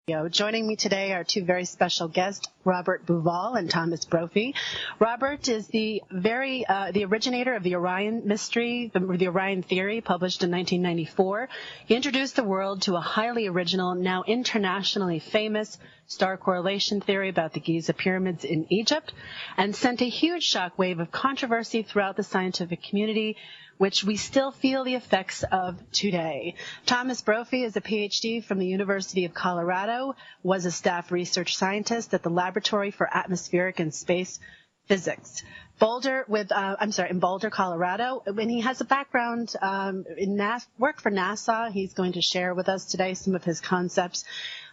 Joining me today are two very special guests, Robert Bauval and Thomas Brophy. Robert is the originator of the Orion mystery, the Orion theory, published in 1994. He introduced the world to a highly original, now internationally famous star correlation theory about the Giza pyramids in Egypt, and sent a huge shockwave of controversy throughout the scientific community, which we still feel the effects of today. Thomas Brophy is a PhD from the University of Colorado, was a staff research scientist at the Laboratory for Atmospheric and Space Physics, in Boulder, Colorado. And he has a background in work for NASA. He's going to share with us today some of his concepts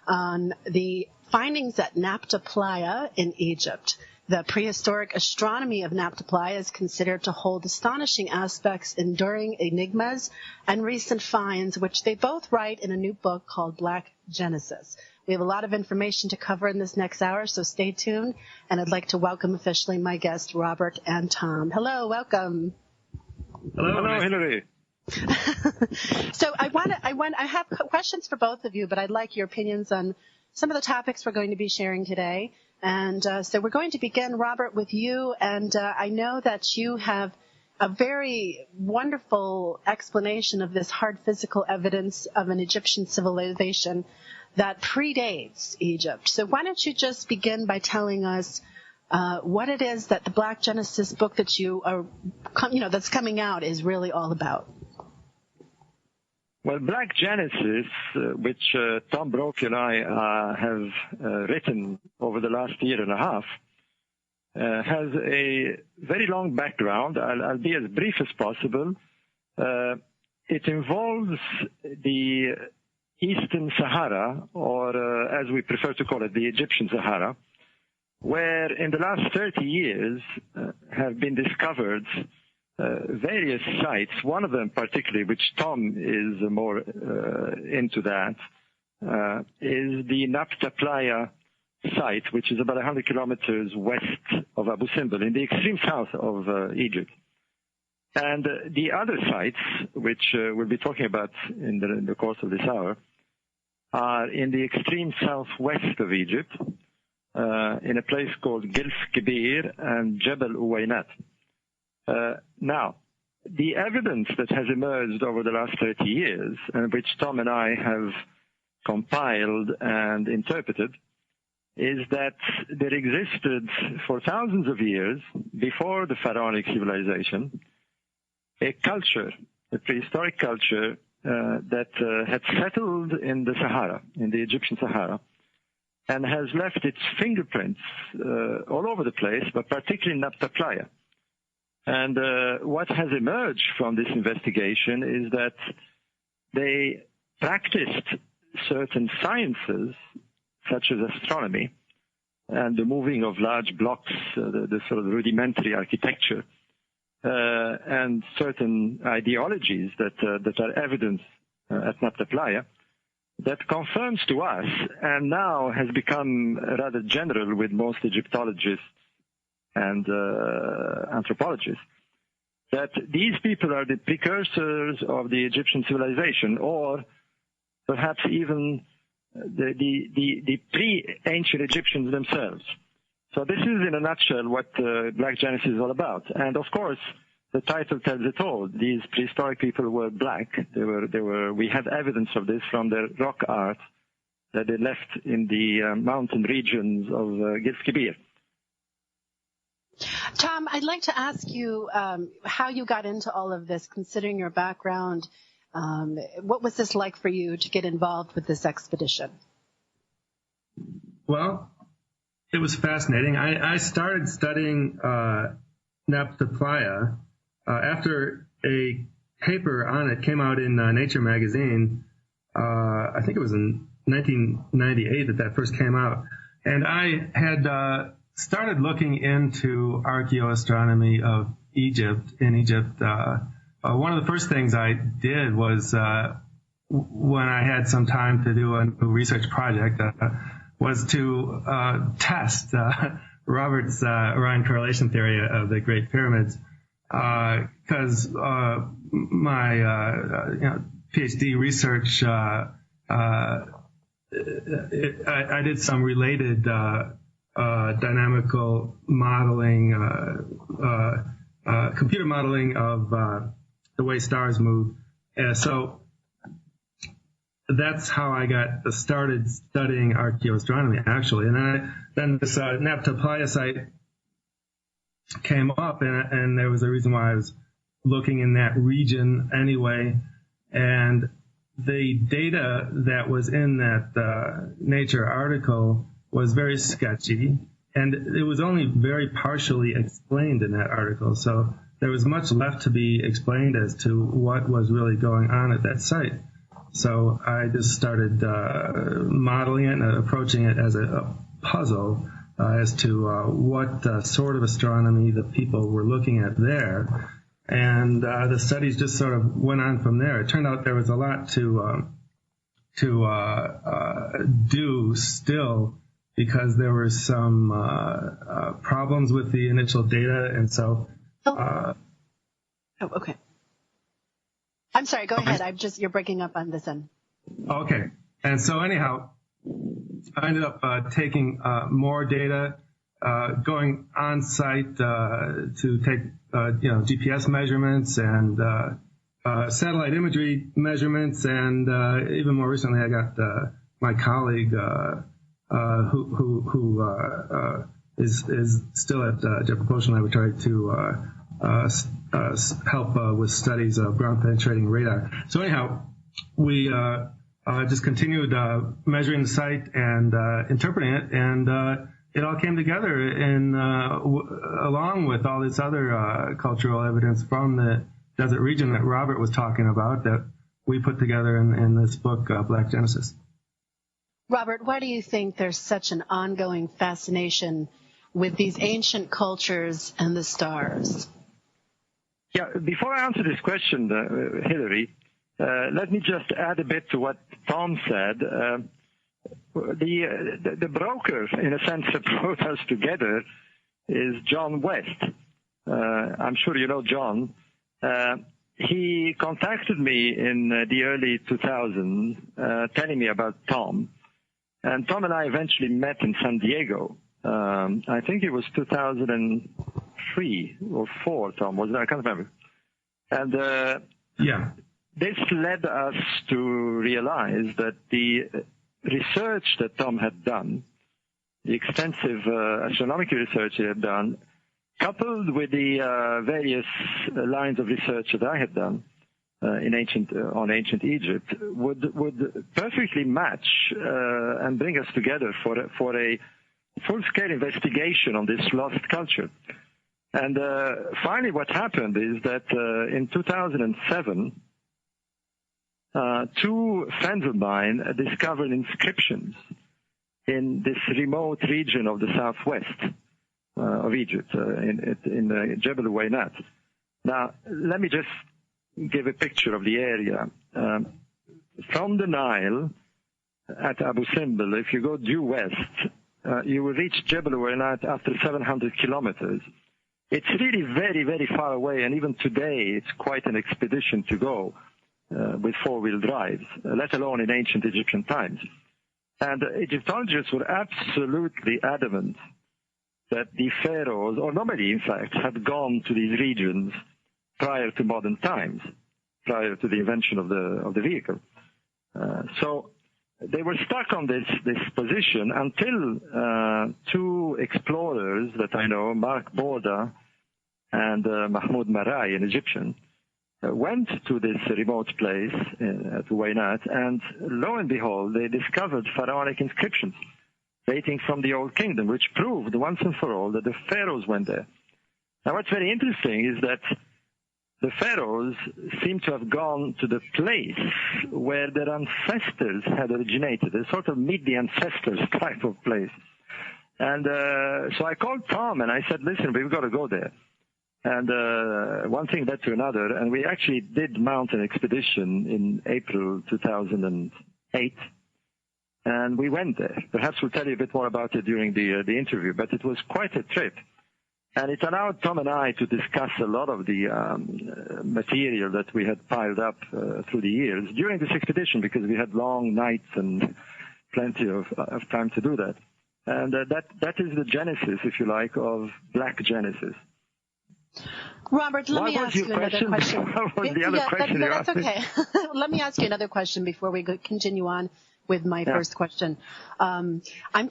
on the findings at Nabta Playa in Egypt. The prehistoric astronomy of Nabta Playa is considered to hold astonishing aspects, enduring enigmas, and recent finds, which they both write in a new book called Black Genesis. We have a lot of information to cover in this next hour, so stay tuned. And I'd like to welcome officially my guests, Robert and Tom. Hello, welcome. Hello, Hillary. So I have questions for both of you, but I'd like your opinions on some of the topics we're going to be sharing today. And so we're going to begin, Robert, with you. And I know that you have a very wonderful explanation of this hard physical evidence of an Egyptian civilization that predates Egypt. So why don't you just begin by telling us what it is that the Black Genesis book that that's coming out is really all about? Well, Black Genesis, which Tom Brophy and I have written over the last year and a half, has a very long background. I'll be as brief as possible. It involves the Eastern Sahara, or as we prefer to call it, the Egyptian Sahara, where in the last 30 years have been discovered various sites. One of them particularly, which Tom is more into that, is the Nabta Playa site, which is about 100 kilometers west of Abu Simbel, in the extreme south of Egypt. And the other sites, which we'll be talking about in the course of this hour, are in the extreme southwest of Egypt, in a place called Gilf Kibir and Jebel Uwaynat. Now, the evidence that has emerged over the last 30 years, and which Tom and I have compiled and interpreted, is that there existed for thousands of years, before the pharaonic civilization, a culture, a prehistoric culture that had settled in the Sahara, in the Egyptian Sahara, and has left its fingerprints all over the place, but particularly in Nabta Playa. And what has emerged from this investigation is that they practiced certain sciences, such as astronomy and the moving of large blocks, the sort of rudimentary architecture, and certain ideologies that are evident at Nabta Playa, that confirms to us, and now has become rather general with most Egyptologists and anthropologists, that these people are the precursors of the Egyptian civilization, or perhaps even the pre-ancient Egyptians themselves. So this is, in a nutshell, what Black Genesis is all about. And of course, the title tells it all. These prehistoric people were black. We have evidence of this from their rock art that they left in the mountain regions of Gilf Kibir. Tom, I'd like to ask you how you got into all of this, considering your background. What was this like for you to get involved with this expedition? Well, it was fascinating. I started studying Nabta Playa after a paper on it came out in Nature magazine. I think it was in 1998 that first came out. And I had started looking into archaeoastronomy of Egypt. In Egypt, one of the first things I did was, when I had some time to do a research project, was to test Robert's Orion correlation theory of the Great Pyramids, because my PhD research I did some related dynamical modeling, computer modeling of the way stars move. So that's how I got started studying archaeoastronomy, actually. And then this Nabta Playa site came up, and there was a reason why I was looking in that region anyway. And the data that was in that Nature article was very sketchy, and it was only very partially explained in that article. So there was much left to be explained as to what was really going on at that site. So I just started modeling it and approaching it as a puzzle as to what sort of astronomy the people were looking at there. And the studies just sort of went on from there. It turned out there was a lot to do still, because there were some problems with the initial data, and so. Okay. I'm sorry. Go ahead. You're breaking up on this end. Okay. And so anyhow, I ended up taking more data, going on site to take GPS measurements and satellite imagery measurements, and even more recently, I got my colleague who is still at Jet Propulsion Laboratory to help with studies of ground penetrating radar. So anyhow, we just continued measuring the site and interpreting it, and it all came together along with all this other cultural evidence from the desert region that Robert was talking about, that we put together in this book, Black Genesis. Robert, why do you think there's such an ongoing fascination with these ancient cultures and the stars? Yeah, before I answer this question, Hillary, let me just add a bit to what Tom said. The broker, in a sense, that brought us together is John West. I'm sure you know John. He contacted me in the early 2000s, telling me about Tom. And Tom and I eventually met in San Diego. I think it was 2003 or 4, Tom, wasn't it? I can't remember. And yeah, this led us to realize that the research that Tom had done, the extensive astronomical research he had done, coupled with the various lines of research that I had done on ancient Egypt, would perfectly match and bring us together for a full-scale investigation on this lost culture. And finally, what happened is that in 2007, 2 friends of mine discovered inscriptions in this remote region of the southwest of Egypt, in Jebel Waynat. Now, let me just give a picture of the area. From the Nile at Abu Simbel, if you go due west, you will reach Jebel Waynat after 700 kilometers. It's really very, very far away, and even today it's quite an expedition to go with 4-wheel drives, let alone in ancient Egyptian times. And Egyptologists were absolutely adamant that the pharaohs, or nobody in fact, had gone to these regions prior to modern times, prior to the invention of the vehicle. So they were stuck on this position until 2 explorers that I know, Mark Borda and Mahmoud Marai, an Egyptian, went to this remote place, to Waynat, and lo and behold, they discovered pharaonic inscriptions dating from the Old Kingdom, which proved once and for all that the pharaohs went there. Now, what's very interesting is that the pharaohs seem to have gone to the place where their ancestors had originated, a sort of meet the ancestors type of place. And so I called Tom and I said, listen, we've got to go there. And one thing led to another, and we actually did mount an expedition in April 2008, and we went there. Perhaps we'll tell you a bit more about it during the interview, but it was quite a trip. And it allowed Tom and I to discuss a lot of the material that we had piled up through the years during this expedition, because we had long nights and plenty of time to do that. And that is the genesis, if you like, of Black Genesis. Robert, let me ask you another question. What was the other question? That's okay. Let me ask you another question before we continue on with my first question. I'm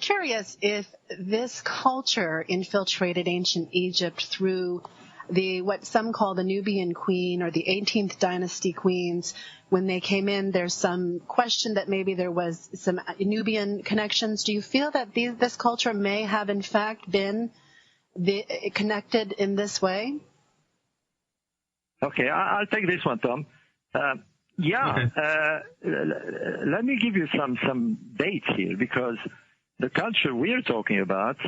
curious if this culture infiltrated ancient Egypt through what some call the Nubian queen or the 18th dynasty queens. When they came in, there's some question that maybe there was some Nubian connections. Do you feel that this culture may have in fact been connected in this way? Okay, I'll take this one, Tom. Let me give you some dates here, because the culture we're talking about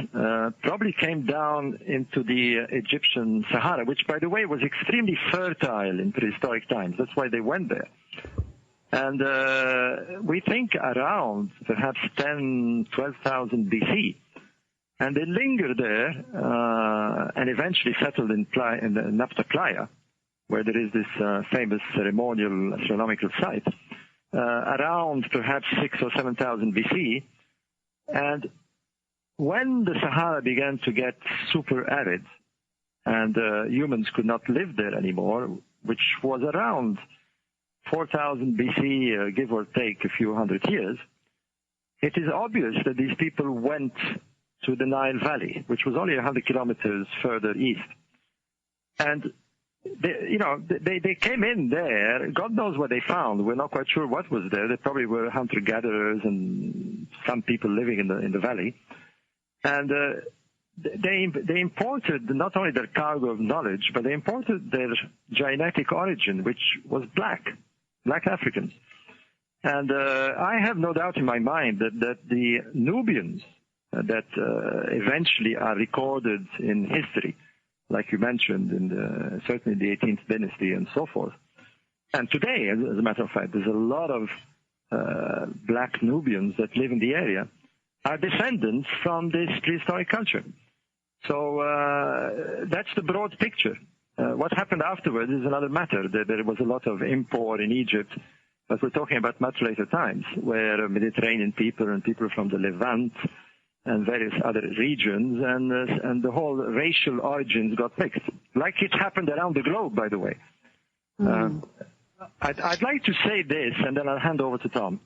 probably came down into the Egyptian Sahara, which, by the way, was extremely fertile in prehistoric times. That's why they went there. And we think around perhaps 12,000 BC. And they lingered there and eventually settled in the Napta Playa, where there is this famous ceremonial astronomical site, around perhaps 6,000 or 7,000 BC. And when the Sahara began to get super arid and humans could not live there anymore, which was around 4,000 BC, give or take a few hundred years, it is obvious that these people went to the Nile Valley, which was only 100 kilometers further east. And they came in there. God knows what they found. We're not quite sure what was there. They probably were hunter-gatherers and some people living in the valley. And they imported not only their cargo of knowledge, but they imported their genetic origin, which was black Africans. And I have no doubt in my mind that the Nubians that eventually are recorded in history, like you mentioned, certainly the 18th dynasty and so forth. And today, as a matter of fact, there's a lot of black Nubians that live in the area, are descendants from this prehistoric culture. So that's the broad picture. What happened afterwards is another matter. There was a lot of import in Egypt, but we're talking about much later times, where Mediterranean people and people from the Levant and various other regions, and the whole racial origins got mixed, like it happened around the globe, by the way. I'd like to say this, and then I'll hand over to Tom.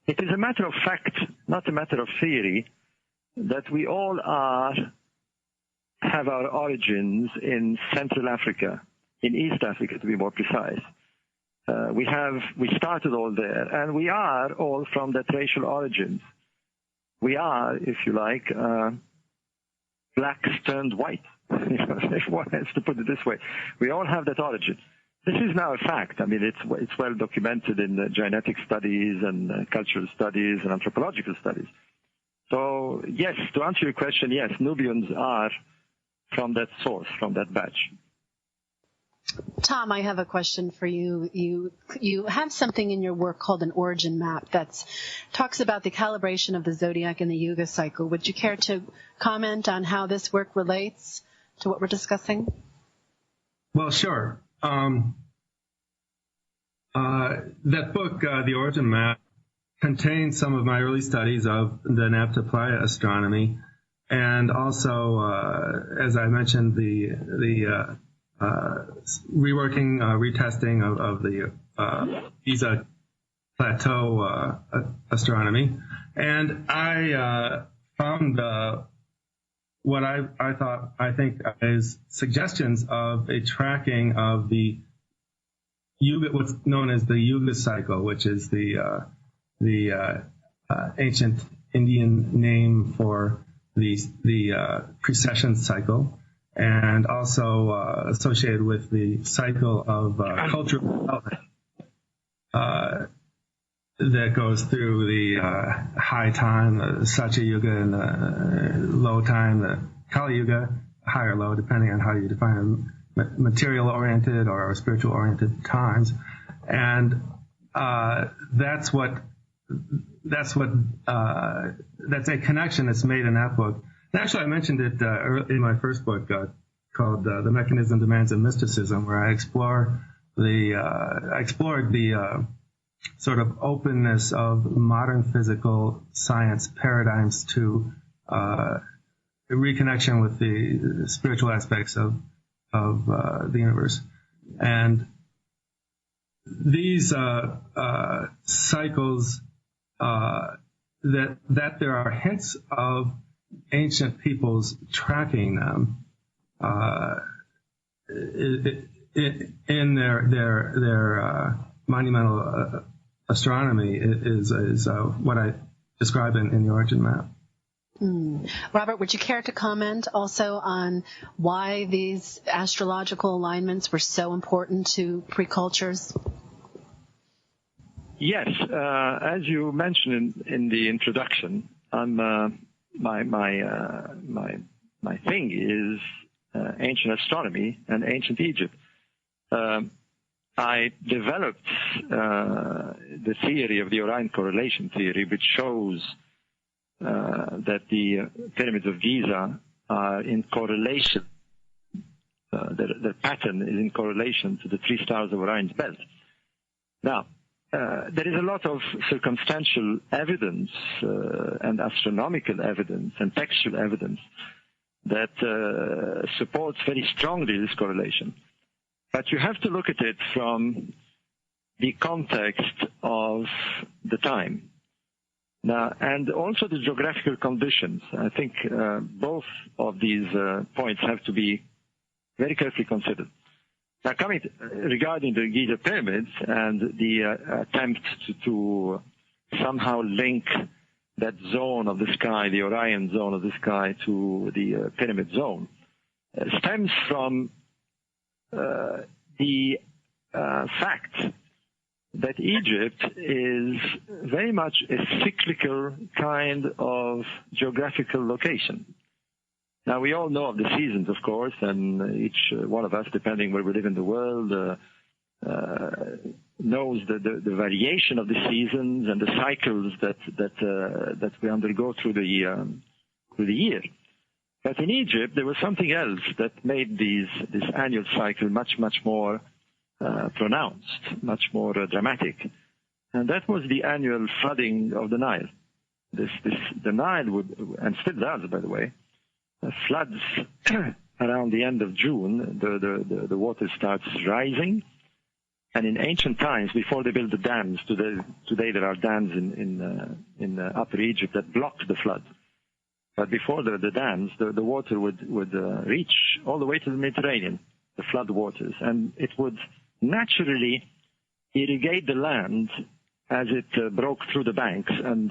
It is a matter of fact, not a matter of theory, that we all have our origins in Central Africa, in East Africa to be more precise. We started all there, and we are all from that racial origins. We are, if you like, blacks turned white, if one has to put it this way. We all have that origin. This is now a fact. I mean, it's well documented in genetic studies and cultural studies and anthropological studies. So, yes, to answer your question, yes, Nubians are from that source, from that batch. Tom, I have a question for you. You have something in your work called an origin map that talks about the calibration of the zodiac and the Yuga cycle. Would you care to comment on how this work relates to what we're discussing? Well, sure. That book, The Origin Map, contains some of my early studies of the Napta Playa astronomy, and also, as I mentioned, the reworking, retesting of the Giza Plateau astronomy. And I found what I think is suggestions of a tracking of the Yuga, what's known as the Yuga cycle, which is the ancient Indian name for the precession cycle, and also associated with the cycle of cultural development that goes through the high time, the Satya Yuga, and the low time, the Kali Yuga, high or low, depending on how you define them, material-oriented or spiritual-oriented times. And that's a connection that's made in that book. And actually, I mentioned it in my first book called "The Mechanism, Demands, and Mysticism," where I explored the sort of openness of modern physical science paradigms to reconnection with the spiritual aspects of the universe. And these cycles, that there are hints of ancient peoples tracking them in their monumental astronomy is what I describe in the origin map. Robert, would you care to comment also on why these astrological alignments were so important to pre-cultures? Yes, as you mentioned in the introduction, my thing is ancient astronomy and ancient Egypt. I developed the theory of the Orion correlation theory, which shows that the pyramids of Giza are in correlation. The pattern is in correlation to the three stars of Orion's belt. Now, there is a lot of circumstantial evidence and astronomical evidence and textual evidence that supports very strongly this correlation. But you have to look at it from the context of the time. Now, and also the geographical conditions. I think both of these points have to be very carefully considered. Now, regarding the Giza pyramids and the attempt to somehow link that zone of the sky, the Orion zone of the sky, to the pyramid zone, stems from the fact that Egypt is very much a cyclical kind of geographical location. Now, we all know of the seasons, of course, and each one of us, depending where we live in the world, knows the variation of the seasons and the cycles that we undergo through the year. But in Egypt, there was something else that made this annual cycle much more pronounced, much more dramatic, and that was the annual flooding of the Nile. The Nile would, and still does, by the way, floods around the end of June. The water starts rising, and in ancient times, before they built the dams, today there are dams in Upper Egypt that blocked the flood. But before the dams, the water would reach all the way to the Mediterranean, the flood waters, and it would naturally irrigate the land as it broke through the banks and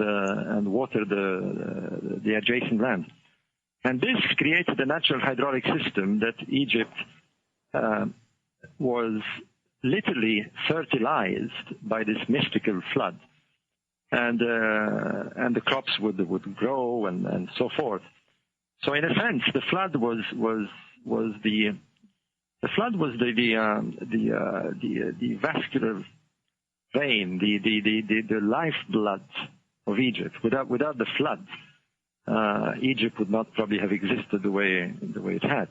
watered the adjacent land. And this created a natural hydraulic system that Egypt was literally fertilized by this mystical flood. And the crops would grow and so forth. So in a sense, the flood was the vascular vein, the lifeblood of Egypt. Without the flood, Egypt would not probably have existed the way it had.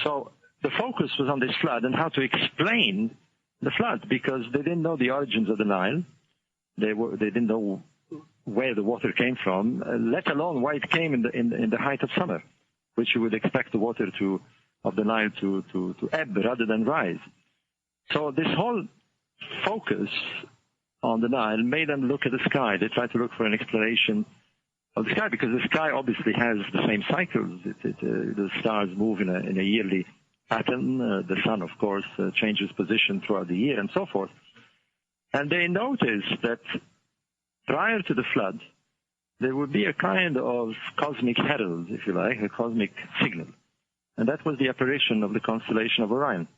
So the focus was on this flood and how to explain the flood, because they didn't know the origins of the Nile. They didn't know where the water came from, let alone why it came in the height of summer, which you would expect the water of the Nile to ebb rather than rise. So this whole focus on the Nile made them look at the sky. They tried to look for an explanation of the sky, because the sky obviously has the same cycles. The stars move in a yearly pattern. The sun, of course, changes position throughout the year and so forth. And they noticed that prior to the flood, there would be a kind of cosmic herald, if you like, a cosmic signal. And that was the apparition of the constellation of Orion,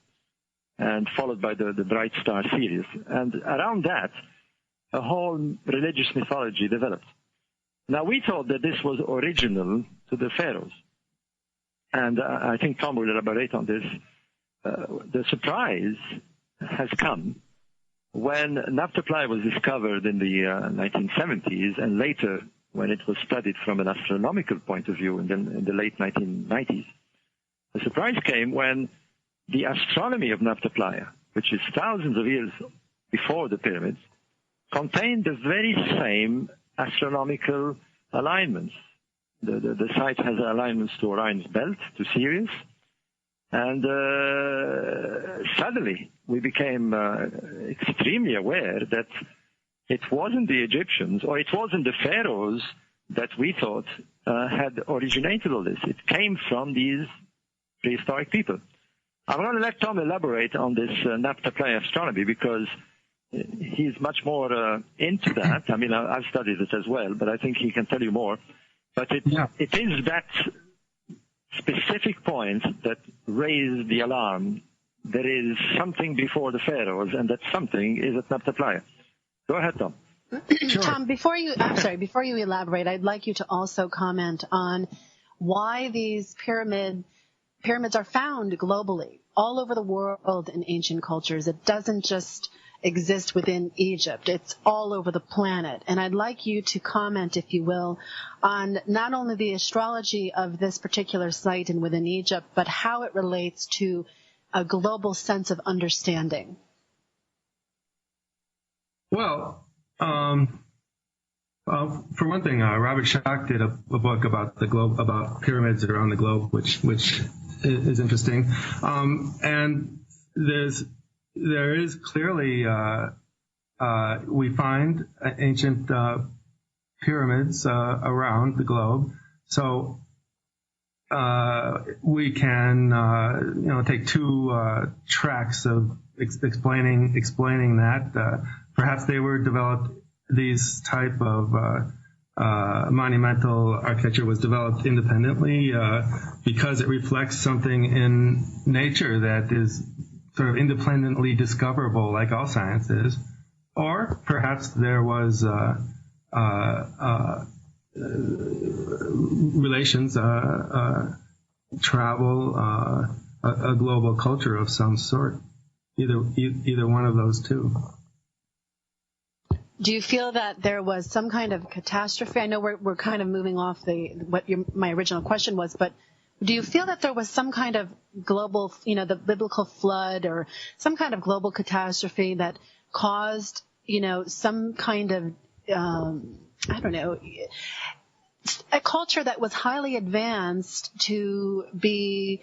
and followed by the bright star Sirius. And around that, a whole religious mythology developed. Now, we thought that this was original to the pharaohs. And I think Tom will elaborate on this. The surprise has come when naphtha was discovered in the 1970s, and later when it was studied from an astronomical point of view in the late 1990s. The surprise came when the astronomy of naphtha, which is thousands of years before the pyramids, contained the very same astronomical alignments. The site has alignments to Orion's belt, to Sirius, and suddenly we became extremely aware that it wasn't the Egyptians or it wasn't the pharaohs that we thought had originated all this. It came from these prehistoric people. I'm going to let Tom elaborate on this Naphtha astronomy because he's much more into that. I mean, I've studied it as well, but I think he can tell you more. But it is that specific point that raised the alarm. There is something before the pharaohs, and that something is at Naphtha. Go ahead, Tom. Sure. Tom, before you elaborate, I'd like you to also comment on why these pyramids are found globally, all over the world in ancient cultures. It doesn't just exist within Egypt. It's all over the planet. And I'd like you to comment, if you will, on not only the astrology of this particular site and within Egypt, but how it relates to a global sense of understanding. Well, for one thing, Robert Schoch did a book about the globe, about pyramids around the globe, which is interesting. And there is clearly we find ancient pyramids around the globe. So we can take two tracks of explaining that. Perhaps they were developed. These type of monumental architecture was developed independently because it reflects something in nature that is sort of independently discoverable, like all science is. Or perhaps there was relations, travel, a global culture of some sort. Either one of those two. Do you feel that there was some kind of catastrophe? I know we're kind of moving off my original question was, but do you feel that there was some kind of global, the biblical flood or some kind of global catastrophe that caused, some kind of, a culture that was highly advanced to be,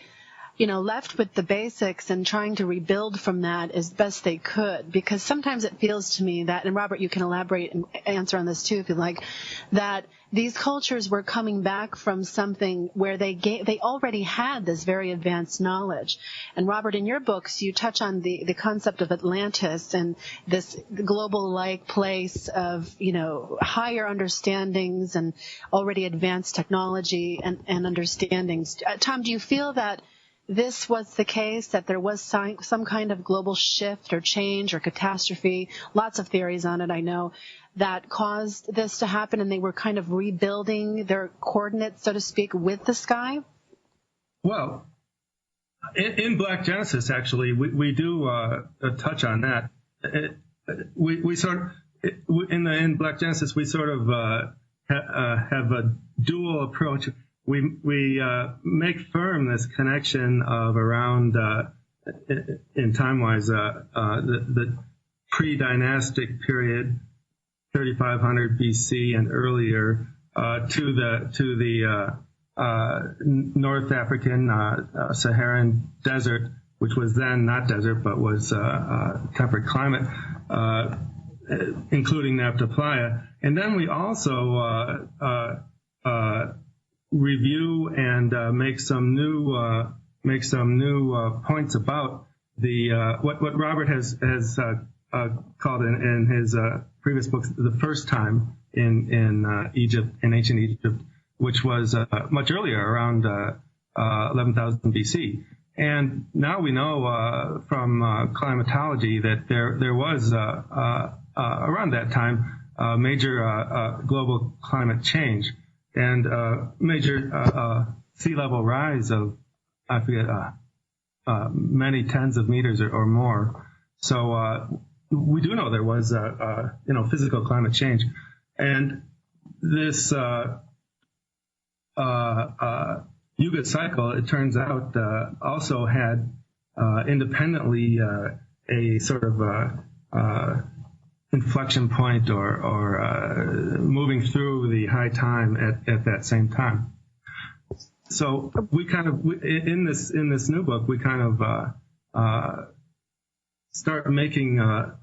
left with the basics and trying to rebuild from that as best they could? Because sometimes it feels to me that, and Robert, you can elaborate and answer on this too if you like, that these cultures were coming back from something where they already had this very advanced knowledge. And Robert, in your books, you touch on the concept of Atlantis and this global-like place of, higher understandings and already advanced technology and understandings. Tom, do you feel that this was the case, that there was some kind of global shift or change or catastrophe, lots of theories on it, I know, that caused this to happen and they were kind of rebuilding their coordinates, so to speak, with the sky? Well, in Black Genesis, actually, we do touch on that. In Black Genesis, we sort of have a dual approach. We make firm this connection of around, in time-wise, the pre-dynastic period, 3500 BC and earlier, to the North African Saharan desert, which was then not desert but was temperate climate, including Naphtha. And then we also review and make some new points about the what Robert has called in his previous books the first time in Egypt, in ancient Egypt, which was much earlier, around 11,000 BC. And now we know from climatology that there was around that time major global climate change and major sea level rise of, I forget, many tens of meters or more. So we do know there was physical climate change, and this Yuga cycle, it turns out, also had independently a sort of inflection point or moving through the high time at that same time. So we kind of, in this new book, we kind of start making all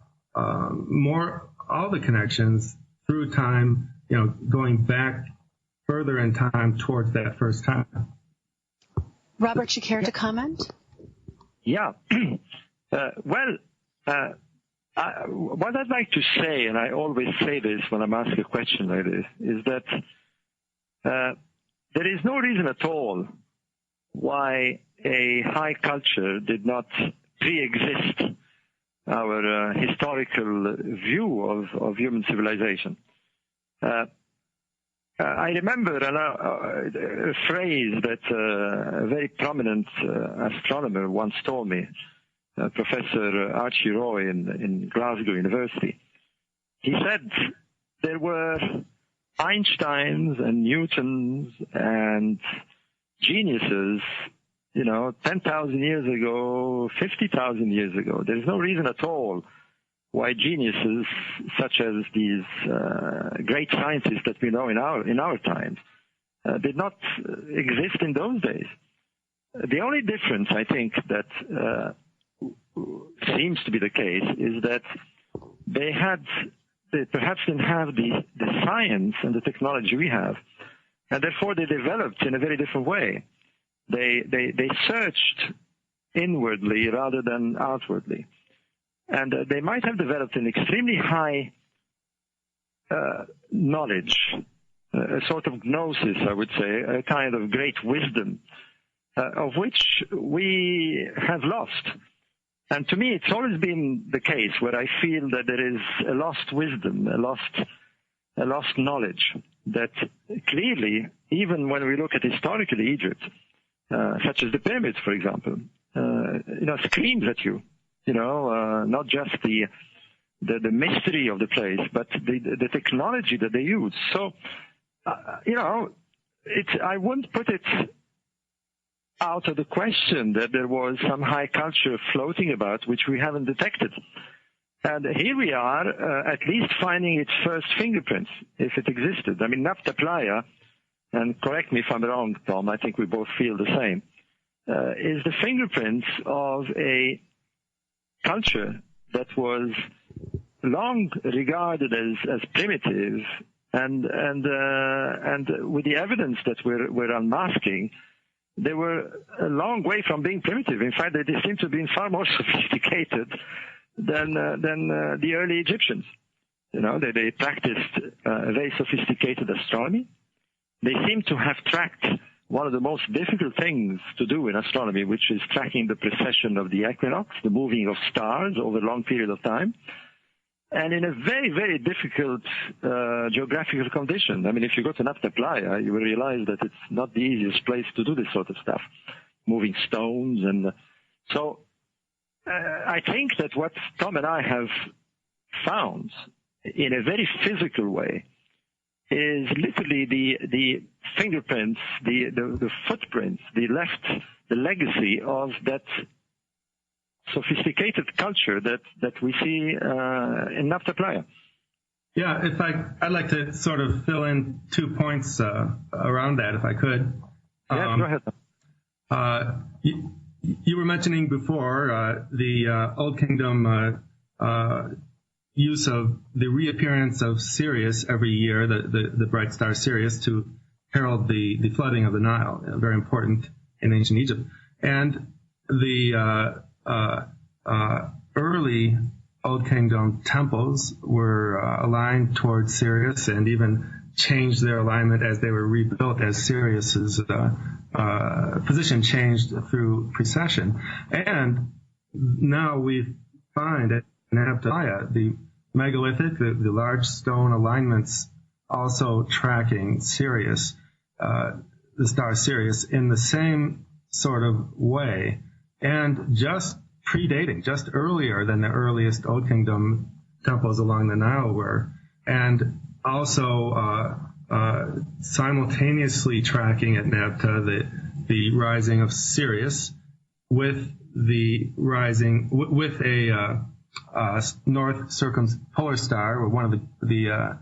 the connections through time, going back further in time towards that first time. Robert, you care to comment? Yeah. What I'd like to say, and I always say this when I'm asked a question like this, is that there is no reason at all why a high culture did not pre-exist our historical view of human civilization. I remember a phrase that a very prominent astronomer once told me, Professor Archie Roy in Glasgow University. He said there were Einsteins and Newtons and geniuses, 10,000 years ago, 50,000 years ago. There's no reason at all why geniuses such as these great scientists that we know in our times did not exist in those days. The only difference, I think, that seems to be the case is that they perhaps didn't have the science and the technology we have, and therefore they developed in a very different way. They searched inwardly rather than outwardly. And they might have developed an extremely high knowledge, a sort of gnosis, I would say, a kind of great wisdom, of which we have lost. And to me, it's always been the case where I feel that there is a lost wisdom, a lost knowledge that clearly, even when we look at historical Egypt, such as the pyramids, for example, screams at you. Not just the mystery of the place, but the technology that they use. So, I wouldn't put it out of the question that there was some high culture floating about which we haven't detected. And here we are, at least finding its first fingerprints, if it existed. I mean, Nabta Playa, and correct me if I'm wrong, Tom, I think we both feel the same, is the fingerprints of a culture that was long regarded as primitive, and with the evidence that we're unmasking, they were a long way from being primitive. In fact, they seem to have been far more sophisticated than the early Egyptians. They practiced a very sophisticated astronomy. They seem to have tracked one of the most difficult things to do in astronomy, which is tracking the precession of the equinox, the moving of stars over a long period of time, and in a very, very difficult geographical condition. I mean, if you go to Nabta Playa, you will realize that it's not the easiest place to do this sort of stuff, moving stones. And so I think that what Tom and I have found in a very physical way is literally the fingerprints, the footprints, the legacy of that sophisticated culture that we see in Nabta Playa. Yeah, I'd like to sort of fill in 2 points around that, if I could. Yeah, go ahead. You were mentioning before the Old Kingdom use of the reappearance of Sirius every year, the bright star Sirius, to herald the flooding of the Nile, very important in ancient Egypt. And the early Old Kingdom temples were aligned towards Sirius, and even changed their alignment as they were rebuilt, as Sirius's position changed through precession. And now we find at Nabta Playa the megalithic, the large stone alignments, also tracking Sirius, the star Sirius, in the same sort of way, and just earlier than the earliest Old Kingdom temples along the Nile were, and also simultaneously tracking at Nabta the rising of Sirius with the rising with a north circumpolar star, or one of the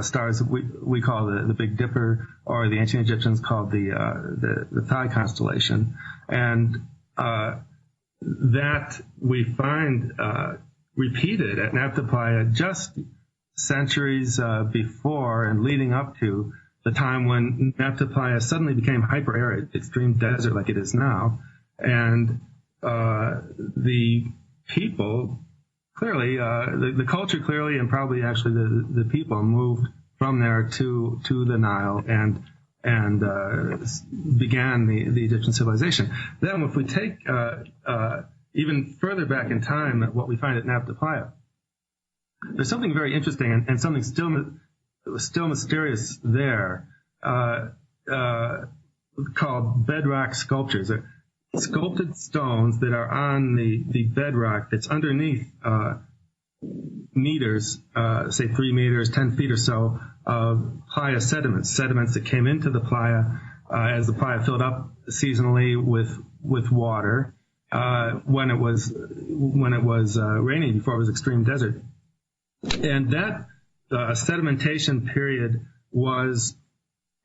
stars that we call the Big Dipper, or the ancient Egyptians called the Thigh constellation, and that we find repeated at Nabta Playa just centuries before and leading up to the time when Nabta Playa suddenly became hyper-arid, extreme desert like it is now, and the people clearly, the culture clearly, and probably actually the people moved from there to the Nile and began the Egyptian civilization. Then, if we take even further back in time, what we find at Nabta Playa, there's something very interesting and something still mysterious there, called bedrock sculptures. Sculpted stones that are on the bedrock that's underneath meters, say 3 meters, 10 feet or so, of playa sediments that came into the playa as the playa filled up seasonally with water when it was raining, before it was extreme desert. And that sedimentation period was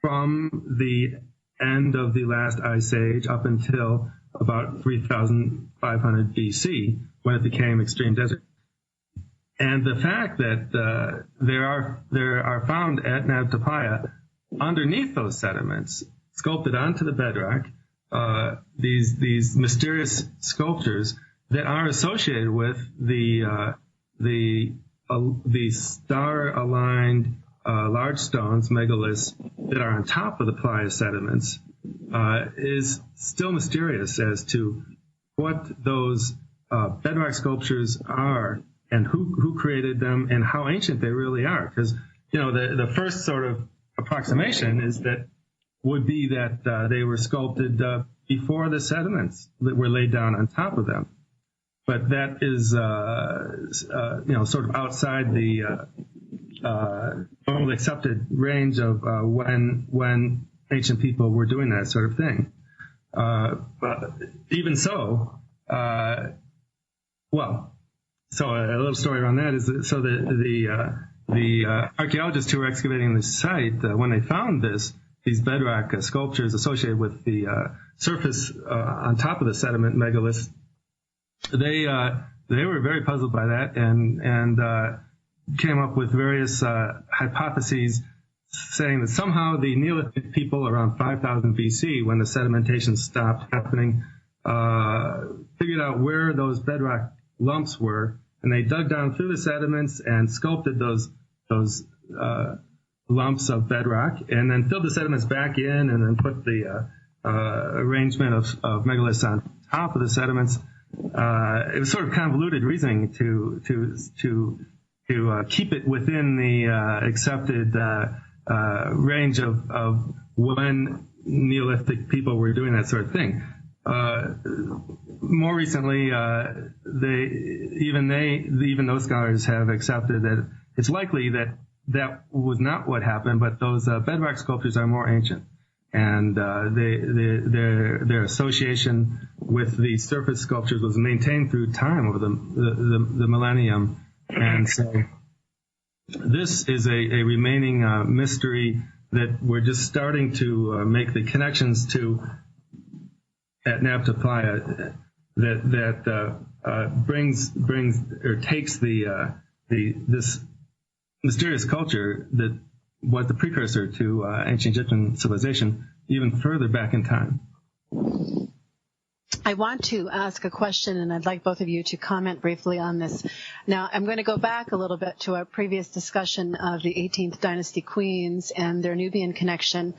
from the end of the last ice age up until about 3,500 BC, when it became extreme desert. And the fact that there are found at Nabta Playa, underneath those sediments, sculpted onto the bedrock, these mysterious sculptures that are associated with the star-aligned large stones, megaliths, that are on top of the playa sediments, is still mysterious as to what those bedrock sculptures are and who created them and how ancient they really are. Because, the first sort of approximation would be that they were sculpted before the sediments that were laid down on top of them. But that is, sort of outside the normally accepted range of when ancient people were doing that sort of thing. But even so, so a little story around that is that, so the archaeologists who were excavating this site, when they found these bedrock sculptures associated with the surface on top of the sediment megaliths, they were very puzzled by that and came up with various hypotheses, saying that somehow the Neolithic people around 5,000 BC, when the sedimentation stopped happening, figured out where those bedrock lumps were, and they dug down through the sediments and sculpted those lumps of bedrock, and then filled the sediments back in, and then put the arrangement of megaliths on top of the sediments. It was sort of convoluted reasoning to keep it within the accepted range of when Neolithic people were doing that sort of thing. More recently, even those scholars have accepted that it's likely that was not what happened, but those bedrock sculptures are more ancient, and their association with the surface sculptures was maintained through time over the millennium, and so this is a remaining mystery that we're just starting to make the connections to at Nabta Playa, that takes this mysterious culture that was the precursor to ancient Egyptian civilization even further back in time. I want to ask a question, and I'd like both of you to comment briefly on this. Now, I'm going to go back a little bit to our previous discussion of the 18th dynasty queens and their Nubian connection.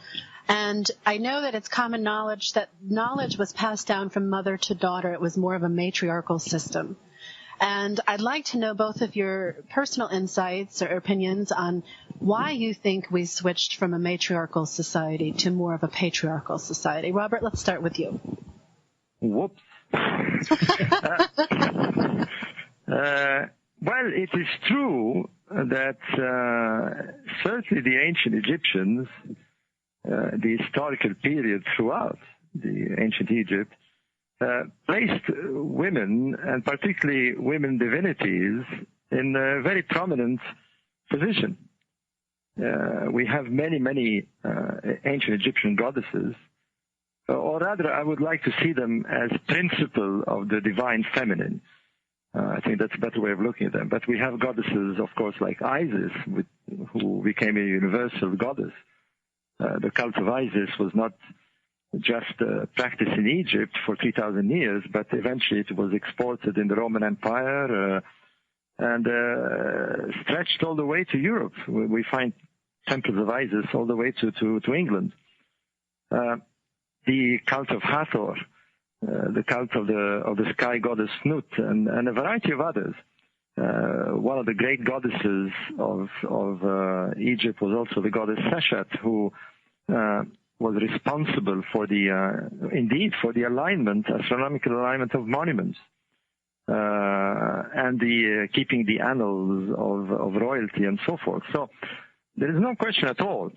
And I know that it's common knowledge that knowledge was passed down from mother to daughter. It was more of a matriarchal system. And I'd like to know both of your personal insights or opinions on why you think we switched from a matriarchal society to more of a patriarchal society. Robert, let's start with you. Whoops. Well, it is true that certainly the ancient Egyptians, the historical period throughout the ancient Egypt, placed women, and particularly women divinities, in a very prominent position. We have many, many ancient Egyptian goddesses, or rather, I would like to see them as principle of the divine feminine. I think that's a better way of looking at them. But we have goddesses, of course, like Isis, who became a universal goddess. The cult of Isis was not just practiced in Egypt for 3,000 years, but eventually it was exported in the Roman Empire and stretched all the way to Europe. We find temples of Isis all the way to England. The cult of Hathor, the cult of the sky goddess Nut, and a variety of others. One of the great goddesses of Egypt was also the goddess Seshat, who was responsible for the alignment, astronomical alignment of monuments, and the keeping the annals of royalty and so forth. So there is no question at all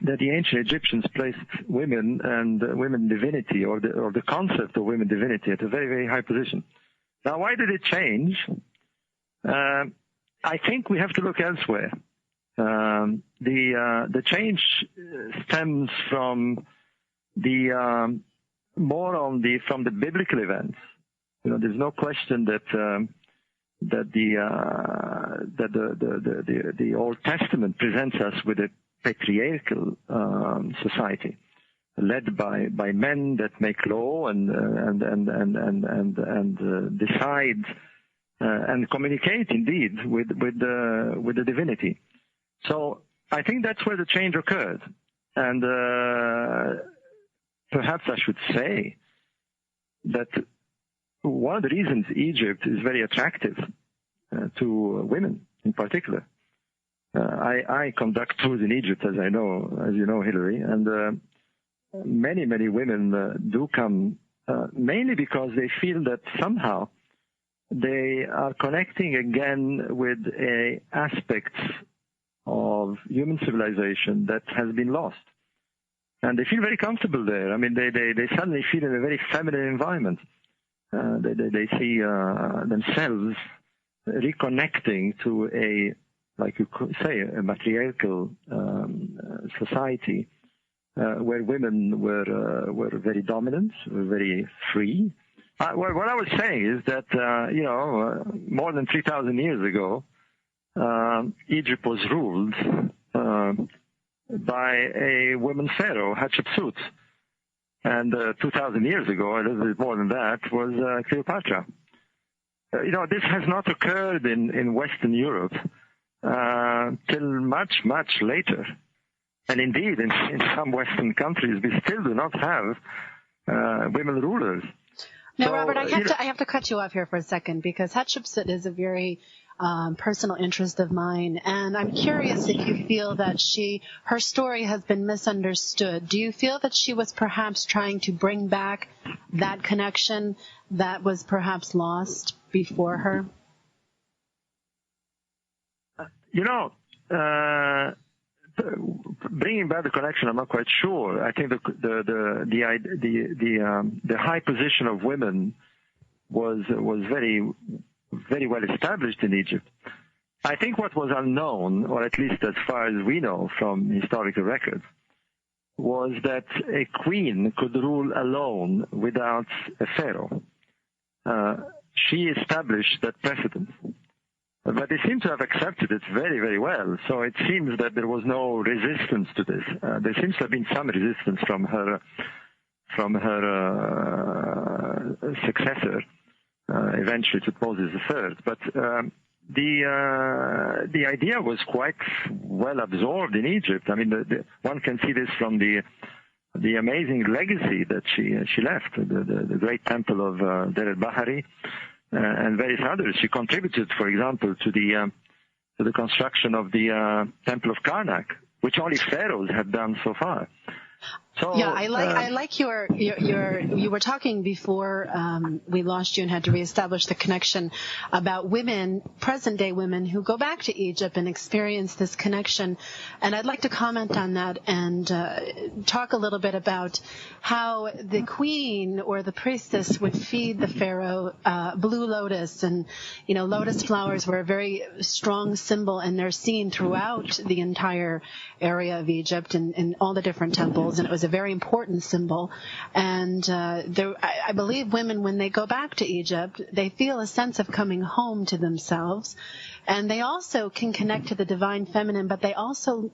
that the ancient Egyptians placed women and women divinity, or the concept of women divinity, at a very, very high position. Now, why did it change? I think we have to look elsewhere. The change stems from from the biblical events. You know, there's no question that the Old Testament presents us with a patriarchal society, led by men that make law and decide and communicate indeed with the divinity. So I think that's where the change occurred, and perhaps I should say that one of the reasons Egypt is very attractive to women in particular. I conduct tours in Egypt, as you know, Hillary, and many women do come, mainly because they feel that somehow they are connecting again with aspects of human civilization that has been lost. And they feel very comfortable there. I mean, they suddenly feel in a very feminine environment. They see themselves reconnecting to like you could say, a matriarchal society where women were very dominant, were very free. What I was saying is that, more than 3,000 years ago, Egypt was ruled by a woman pharaoh, Hatshepsut. And 2,000 years ago, a little bit more than that, was Cleopatra. This has not occurred in Western Europe till much, much later. And indeed, in some Western countries, we still do not have women rulers. Now, Robert, I have to cut you off here for a second, because Hatshepsut is a very personal interest of mine, and I'm curious if you feel that her story has been misunderstood. Do you feel that she was perhaps trying to bring back that connection that was perhaps lost before her? Bringing back the connection, I'm not quite sure. I think the high position of women was very, very well established in Egypt. I think what was unknown, or at least as far as we know from historical records, was that a queen could rule alone without a pharaoh. She established that precedent. But they seem to have accepted it very, very well. So it seems that there was no resistance to this. There seems to have been some resistance from her successor, eventually to Moses III. But the idea was quite well absorbed in Egypt. I mean, one can see this from the amazing legacy that she left, the great temple of Deir el-Bahari. And various others. She contributed, for example, to the construction of the Temple of Karnak, which only pharaohs had done so far. So, yeah, I like your you were talking before we lost you and had to reestablish the connection about women, present day women who go back to Egypt and experience this connection. And I'd like to comment on that and talk a little bit about how the queen or the priestess would feed the pharaoh blue lotus, and lotus flowers were a very strong symbol, and they're seen throughout the entire area of Egypt and in all the different temples, and it was a very important symbol. And I believe women, when they go back to Egypt, they feel a sense of coming home to themselves, and they also can connect to the divine feminine, but they also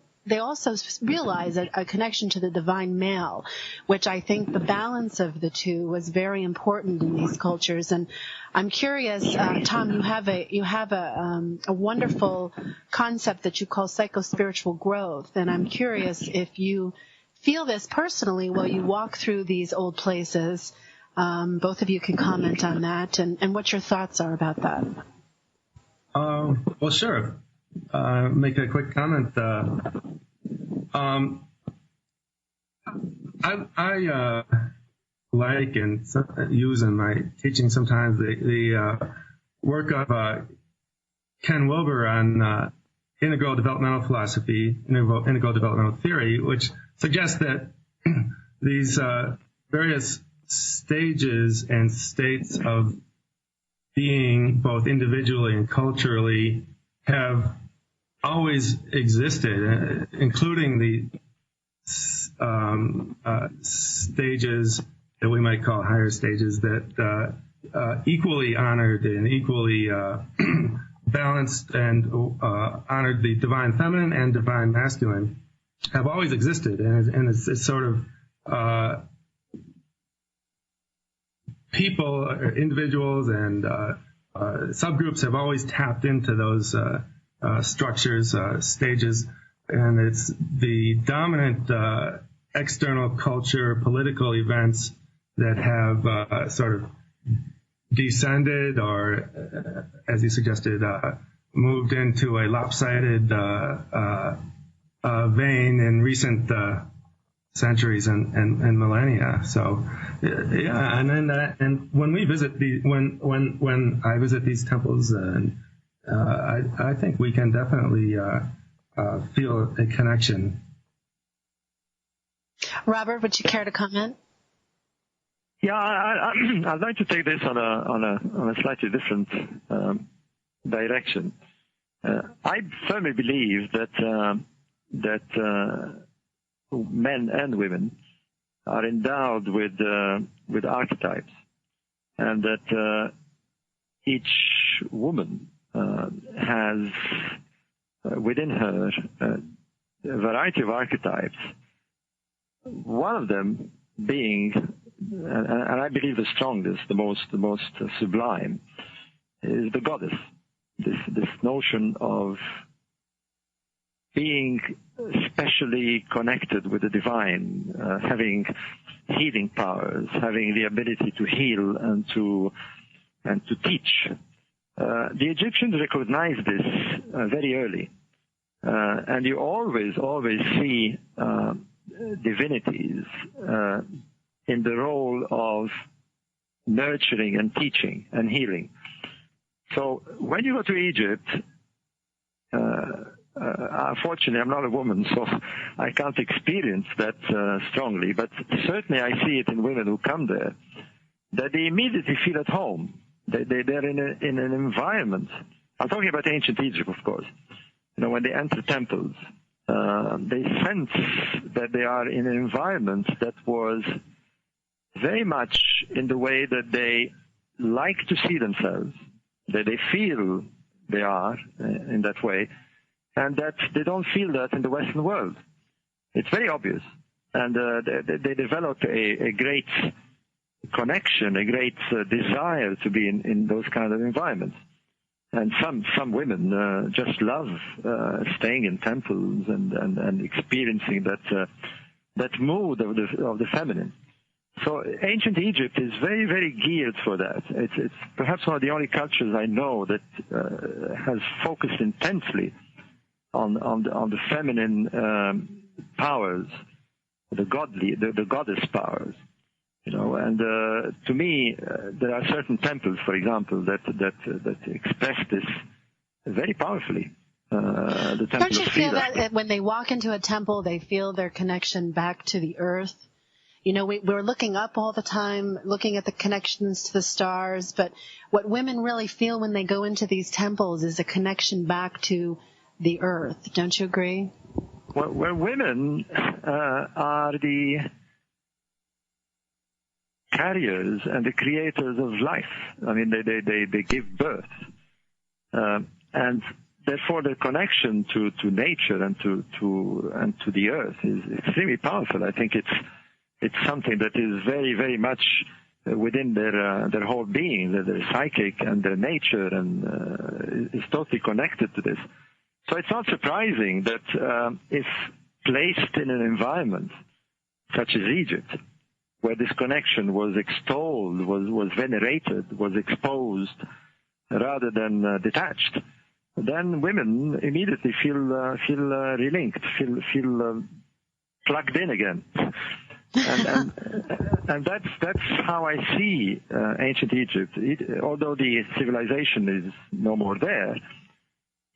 realize a connection to the divine male, which I think the balance of the two was very important in these cultures. And I'm curious, Tom, you have a wonderful concept that you call psychospiritual growth, and I'm curious if you feel this personally while you walk through these old places. Both of you can comment on that and what your thoughts are about that. Well, sure. Make a quick comment. I like and use in my teaching sometimes the work of Ken Wilber on integral developmental philosophy, integral developmental theory, which suggests that these various stages and states of being, both individually and culturally, have always existed, including the stages that we might call higher stages that equally honored and equally balanced and honored the divine feminine and divine masculine, have always existed, and it's sort of people, individuals, and subgroups have always tapped into those structures, stages, and it's the dominant external culture, political events that have sort of descended or, as you suggested, moved into a lopsided vein in recent centuries and millennia. So, yeah, and when we visit when I visit these temples, and I think we can definitely feel a connection. Robert, would you care to comment? Yeah, I'd like to take this on a slightly different direction. I firmly believe that men and women are endowed with archetypes, and that each woman has within her a variety of archetypes. One of them being, and I believe the strongest, the most sublime, is the goddess. This notion of being specially connected with the divine, having healing powers, having the ability to heal and to teach. The Egyptians recognized this very early, and you always see divinities in the role of nurturing and teaching and healing. So when you go to Egypt, unfortunately, I'm not a woman, so I can't experience that strongly, but certainly I see it in women who come there, that they immediately feel at home. They're in an environment. I'm talking about ancient Egypt, of course. When they enter temples, they sense that they are in an environment that was very much in the way that they like to see themselves, that they feel they are in that way, and that they don't feel that in the Western world. It's very obvious. And they developed a great connection, a great desire to be in those kind of environments. And some women just love staying in temples and experiencing that mood of the feminine. So ancient Egypt is very, very geared for that. It's perhaps one of the only cultures I know that has focused intensely on the feminine powers the goddess powers. And to me, there are certain temples, for example, that express this very powerfully. The temple Don't you of feel Sila. that when they walk into a temple, they feel their connection back to the earth? We're looking up all the time, looking at the connections to the stars, but what women really feel when they go into these temples is a connection back to the earth. Don't you agree? Well, women are the carriers and the creators of life. I mean, they give birth. And therefore, their connection to nature and to the earth is extremely powerful. I think it's something that is very, very much within their whole being, their psychic and their nature, and is totally connected to this. So it's not surprising that if placed in an environment such as Egypt, where this connection was extolled, was venerated, was exposed, rather than detached, then women immediately feel relinked, feel plugged in again. And that's how I see ancient Egypt. Although the civilization is no more there,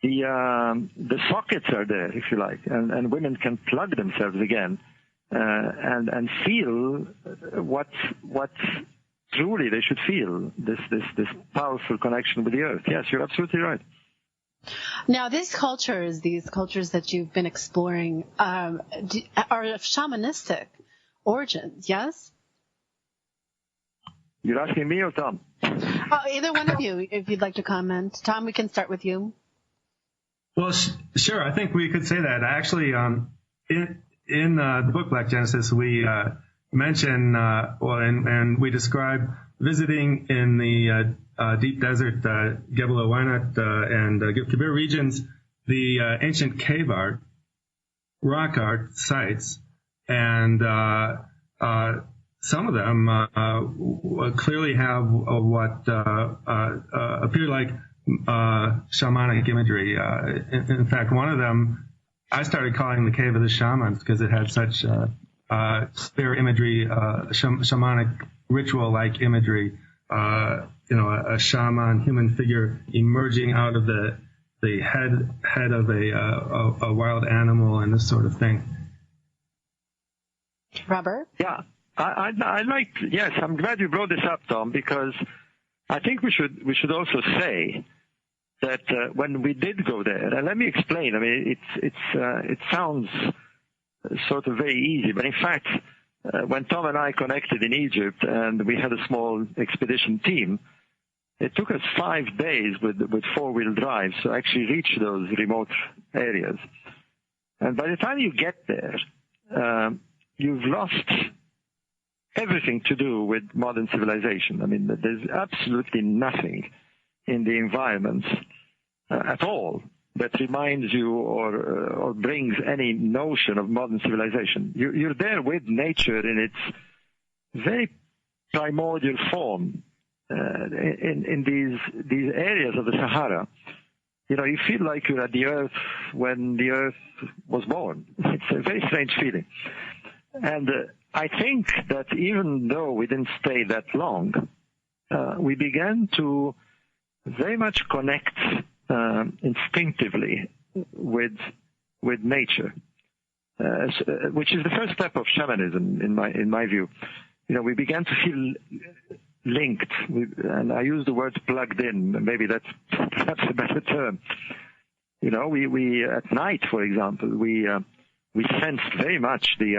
the sockets are there, if you like, and women can plug themselves again and feel what truly they should feel, this powerful connection with the earth. Yes, you're absolutely right. Now, these cultures that you've been exploring, are of shamanistic origins, yes? You're asking me or Tom? Either one of you, if you'd like to comment. Tom, we can start with you. Well, sure. I think we could say that. Actually, in the book Black Genesis, we mention, and we describe visiting in the deep desert, Gebel Awanat and Kibir regions, the ancient cave art, rock art sites, and some of them clearly have what appear like shamanic imagery. In fact, one of them I started calling the Cave of the Shamans because it had such clear imagery, shamanic ritual-like imagery. A shaman, human figure emerging out of the head of a wild animal and this sort of thing. Robert? Yeah, I like. Yes, I'm glad you brought this up, Tom, because I think we should also say that when we did go there, and let me explain. I mean, it sounds sort of very easy, but in fact, when Tom and I connected in Egypt and we had a small expedition team, it took us 5 days with 4-wheel drive to actually reach those remote areas. And by the time you get there, you've lost everything to do with modern civilization. I mean, there's absolutely nothing in the environment at all that reminds you or brings any notion of modern civilization. You're there with nature in its very primordial form. In these areas of the Sahara, you feel like you're at the earth when the earth was born. It's a very strange feeling. And I think that even though we didn't stay that long, we began to very much connect instinctively with nature, which is the first step of shamanism in my view. We began to feel linked, and I use the word plugged in. Maybe that's perhaps a better term. We at night, for example, we sensed very much the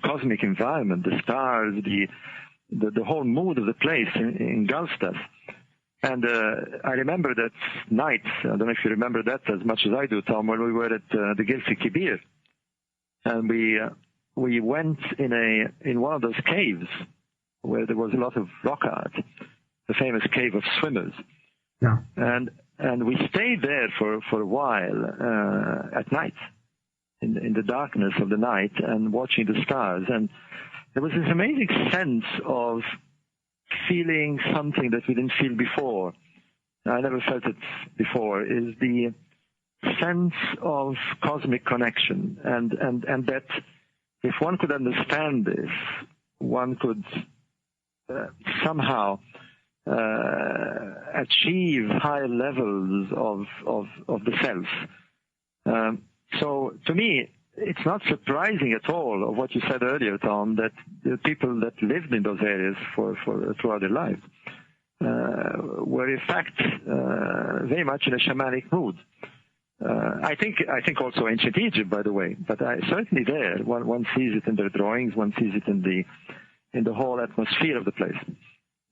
cosmic environment, the stars, the whole mood of the place engulfed us. And I remember that night. I don't know if you remember that as much as I do, Tom, when we were at the Gilfi Kibir, and we went in one of those caves where there was a lot of rock art, the famous Cave of Swimmers. Yeah. And we stayed there for a while at night, in the darkness of the night, and watching the stars. And there was this amazing sense of feeling something that we didn't feel before. I never felt it before, is the sense of cosmic connection, and that if one could understand this, one could somehow achieve higher levels of the self. So to me, it's not surprising at all of what you said earlier, Tom, that the people that lived in those areas throughout their lives were in fact very much in a shamanic mood. I think also ancient Egypt, by the way, but certainly there one sees it in their drawings, one sees it in the whole atmosphere of the place.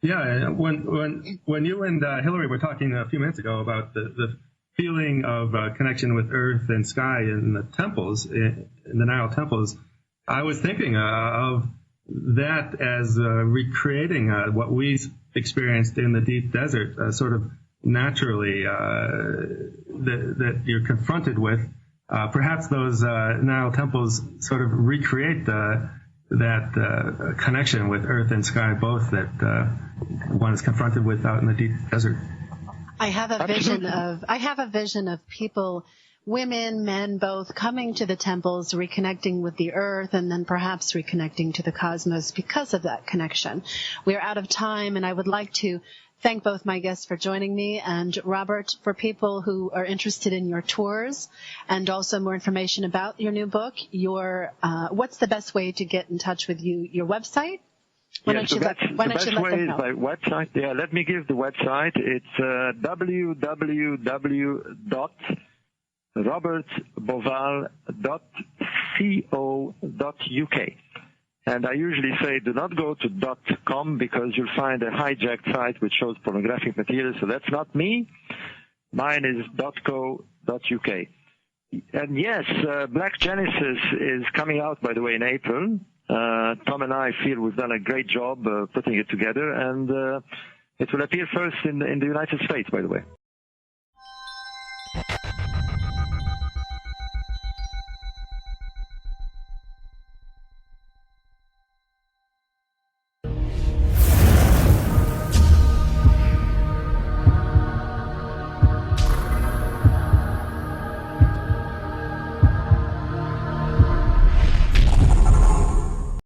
Yeah, when you and Hillary were talking a few minutes ago about the feeling of connection with earth and sky in the temples, in the Nile temples, I was thinking of that as recreating what we experienced in the deep desert, sort of naturally, that you're confronted with. Perhaps those Nile temples sort of recreate that connection with earth and sky, both that one is confronted with out in the deep desert. I have a vision of people, women, men, both coming to the temples, reconnecting with the earth, and then perhaps reconnecting to the cosmos because of that connection. We are out of time, and I would like to thank both my guests for joining me, and Robert, for people who are interested in your tours and also more information about your new book, what's the best way to get in touch with you? Your website? The best way is by website. Yeah, let me give the website. It's www.robertbauval.co.uk. And I usually say do not go to .com because you'll find a hijacked site which shows pornographic material. So that's not me. Mine is .co.uk. And yes, Black Genesis is coming out, by the way, in April. Tom and I feel we've done a great job putting it together, and it will appear first in the United States, by the way.